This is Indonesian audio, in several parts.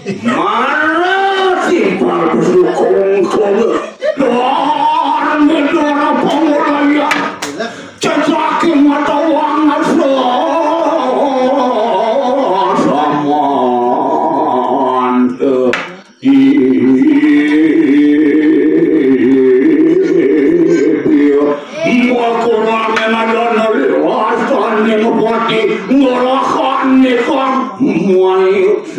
Mana simpal bersyukur dan negara pemulanya cecaki mata wangan samaan Makurangan ada lewasan yang berarti ngerahan nikam Maisoni.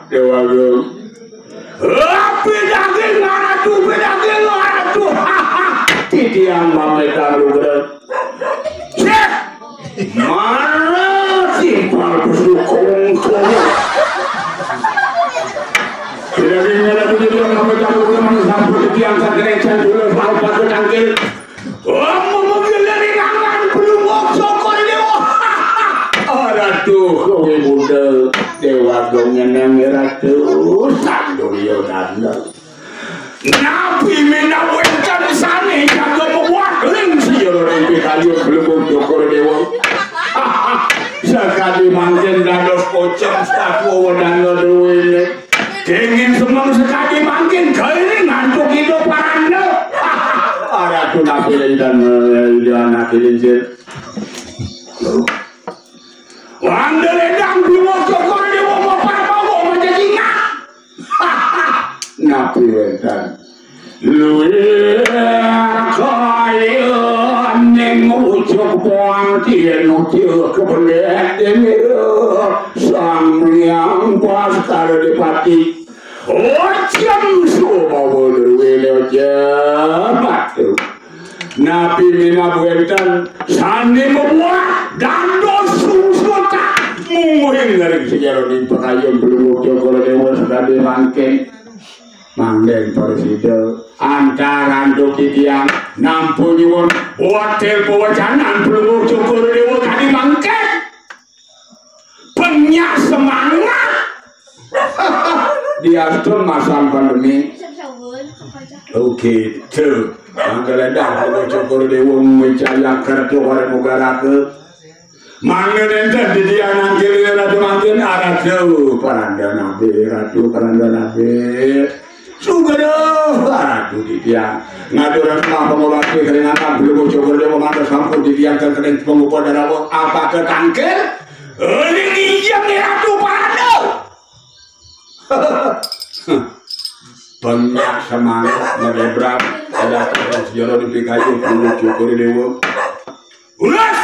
Dewa pedaging aratu titiang mameta luber cek mana simpal bersyukur pedaging aratu titiang mameta luber sampai titiang sagerecan dulu apa pedaging memanggil dari kangen belum sokor dewa aratu kowe muda dewa gongenang ratu Duryodhana Nabi minawinkan sani jaga mewakling siyo rempi kayu belum jokor dewa sekali mangkin dados pocong statu wadana duwine kengin semang sekali mangkin kairing ngantuk hidup paranda aratu Nabi dan anak kilincir Wandeledang biwa jokor dewa maparpawo majajinga Nabi wedan luwih kaya ning ujug wong tienu kebelet sang yang pasar dipati ojam sumawa luwih batu Nabi minabwedan sani membuat dandos susota mungkin dari sejarah ini pekayun belum jokor dewa sekali mangkin Mangden Presiden antara doki tiang nampu nyuwun hotel pewacanan belum cukur dewa tadi mangken penyak semangat di astun masa pandemi oke tuh manggeledang belum cukur dewa mencaya kerja orang negara ke Manggen enten di dia nangkil ratu mangkin arah jauh paranda nabi ratu paranda nabi Sugado, aduh di dia ngaduran sama pengobati keringatan belum coba dia memantas sampul di dia kering pengumpul darah apa ke tangkil? Ini yang ratu paranda. Banyak semangat merebrak ada terus jodoh di PKI belum cukup dewa. Ulas,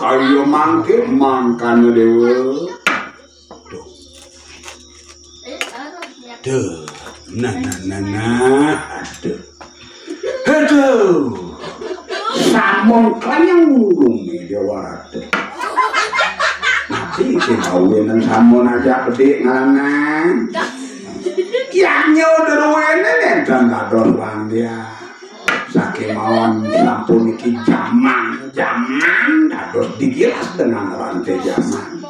kayu mangke mangkane dewa. Duh, nah, aduh, samong kanyang rumi dewa ratu. Nanti si kawinan samon aja pedik ngalangan. Yang nyodor wene dan kador bang dia. Saking mawon sampun iki jaman dados digilas dengan rantai jaman.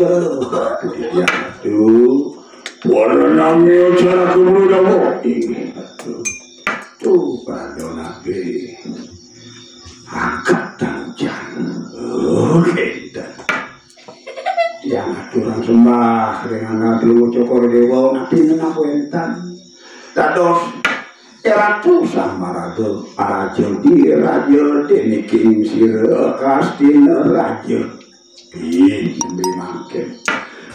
juga. Ya tuh, warna namanya cara keburu dong. Tuh pada nabi angkat tangan. Oke, yang aturan sembah dengan nabi Cokor Dewa nabi menapu entan. Tados Eratu sama raga raja di raja deniking sira kastina raja ih sambil mangke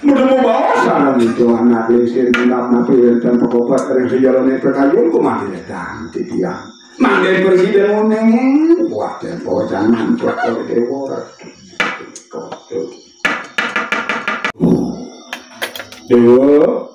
mudah membawa salam itu anak lesir minap napi dan pekobat dari sejalannya perkayun ku mati datang titiang manggil presiden uneng buat tempo jangan Cokor Dewa Dewa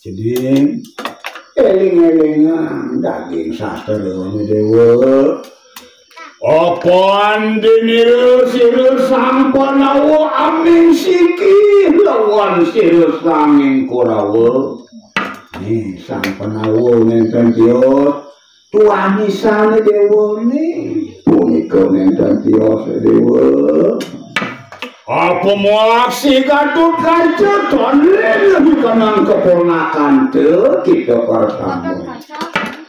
jadi eling-elingan daging sastra Dewa apaan diniru siru sampanawo aming siki lawan siru sanging korawo nih sampanawo nenten tios tuani sane Dewa nih punika nenten tios Dewa apa muaksi Gatot Kaca tonlen lebih kenang keponakan tuh kita pertama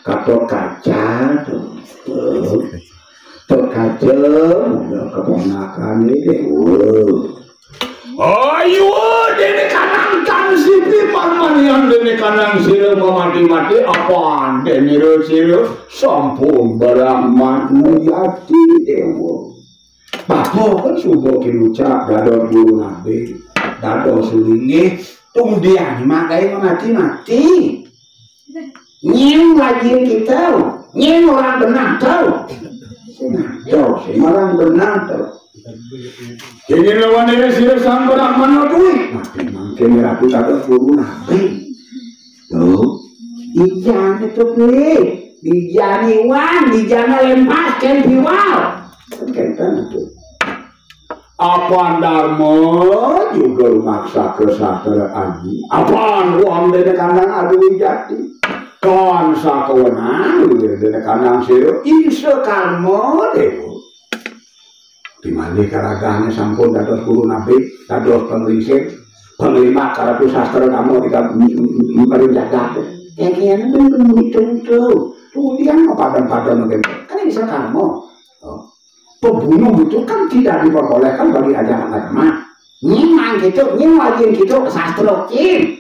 Gatot Kaca terkaca udah keponakan ini ayo dene kanang kan sipi man-manian dene kanang sira mati-mati apaan dene sira sampun barang manuyati Dewa Bapak kan sudah kilucap dador guru nabi dador sulingi kemudian makanya mati-mati nyeng lagi kita nyeng orang benar tahu orang benar tuh. Jadi lawan ini sih sampai mana duit? Makin rapi tak guru nabi. Tuh, ijan itu beli, dijani wan, dijana lempaskan diwal. Kentan itu. Apaan Dharma juga maksa ke sastra aji. Apaan uang dari kandang adu jati. Kawan sakawana dari kandang siro iso karmo Dewa dimana karagane sampun dados guru nabi dados penglingsir penglima karatu sastra kamu tidak merinjakan yang kayaknya belum begitu kemudian padan-padan mungkin kan bisa karmo pembunuh itu kan tidak diperbolehkan bagi ajaran agama nyimang gitu nyimang gitu sastra kin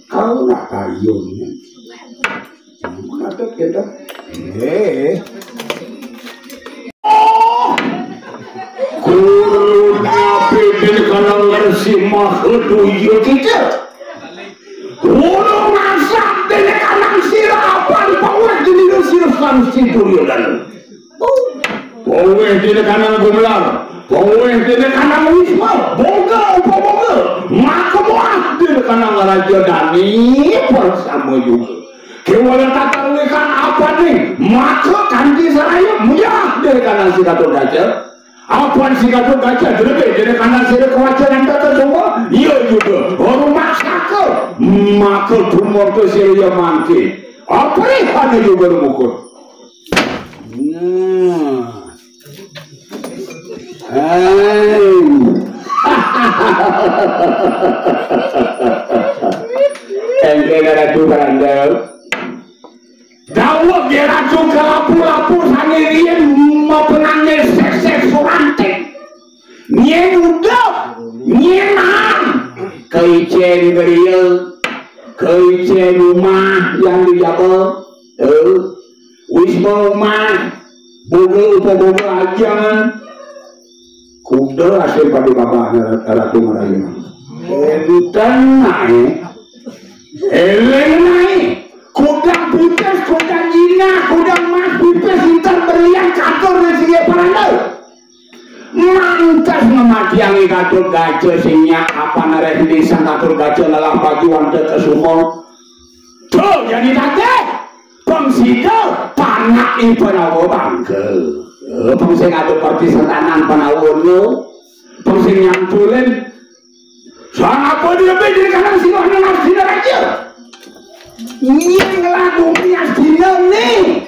kau nak kayu Gatot kita. Guru nabi bin kanang ngersi makhluk tujuh kita. Guru masak bin kanang sirah apaan paweh dini sirah sanksi Duryodhana. Paweh dini kanang Gumelar. Paweh dini kanang Wisma. Boga upamoga. Maka muah dini kanang Raja Dani bersama juga. Kewala tata ruwekan apa nih? Maka kanji saraya muyah dari kanan si Gatot Kaca. Apaan si Gatot Kaca? Jadi dari kanan si kewajaran tata semua. Iya juga. Orang maksa ke. Maka tumor ke siraya mangki. Apa nih? Ada juga rumukut. Engke ada tuh barandel. Dawak dia racun ke lapu-lapu sangirian mau penangnya seks suranting nyen udah nyenan keicen geriel keicen rumah yang dijaga wisma rumah boga upa-boga ajangan kuda hasil pada bapak Ratu Marayana bukan naik naik kudang pipes, kudang jina, kudang mas pipes, intar berlian kantor dan segi parandau mantas mematiangi Gatot Kaca sehingga apa nares desa Gatot Kaca lelah bajuan ke semua tuh jadi kakek Pengsida panak ing Panawa bangga. Pengsing adu pertisetanan Panawono. Pengsing nyantulin. Sangapa dia beda kanan sino nang Astina Raja. Nyeng ngelakuin Astina nih.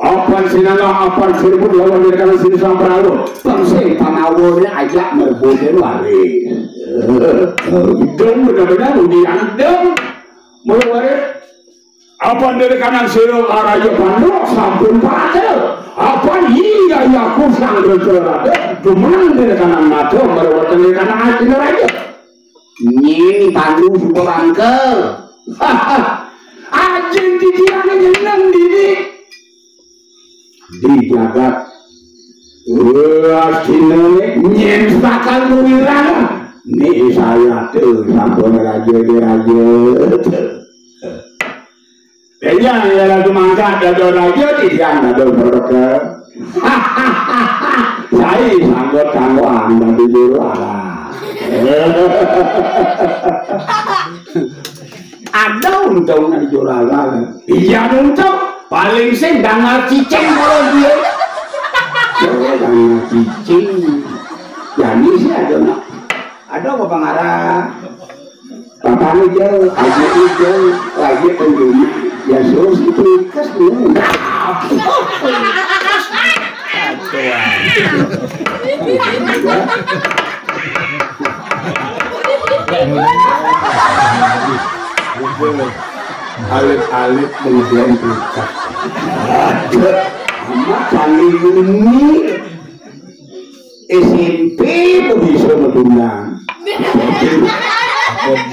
Apa sinanga apa sirpun lawan dia kanan sini sang Panawa. Pengsing Panawone ajak merbode waris. Dong benar-benar diandeng. Mulai apa dari kanan siro Raja Pandok sampun padel. Apa iya yaku sang Raja cuman dari kanan mata berwatan dari kanan Astina Raja. Ini Pandu super angkel. Ajeng titiannya nyeneng didi. Di jagat. Astina nyen bakal muliran. Nih saya tuh sampun Raja. Kayaknya ya lagu mangkat ada raja tidak ada berkat. Saya sanggup tangguhan dan dijual. Ada untung yang dijual. Iya untung paling sing dangar cicing kalau dia. Dangar cicing. Jadi sih ada apa pengarah? Papanya jauh, aja jauh, lagi pengguna. Ya suruh itu kas dulu. Alit-alit kemudian berkat. Amat kali ini SMP bisa menunggang.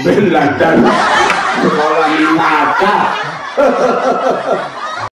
Ben lantar sekolah minata.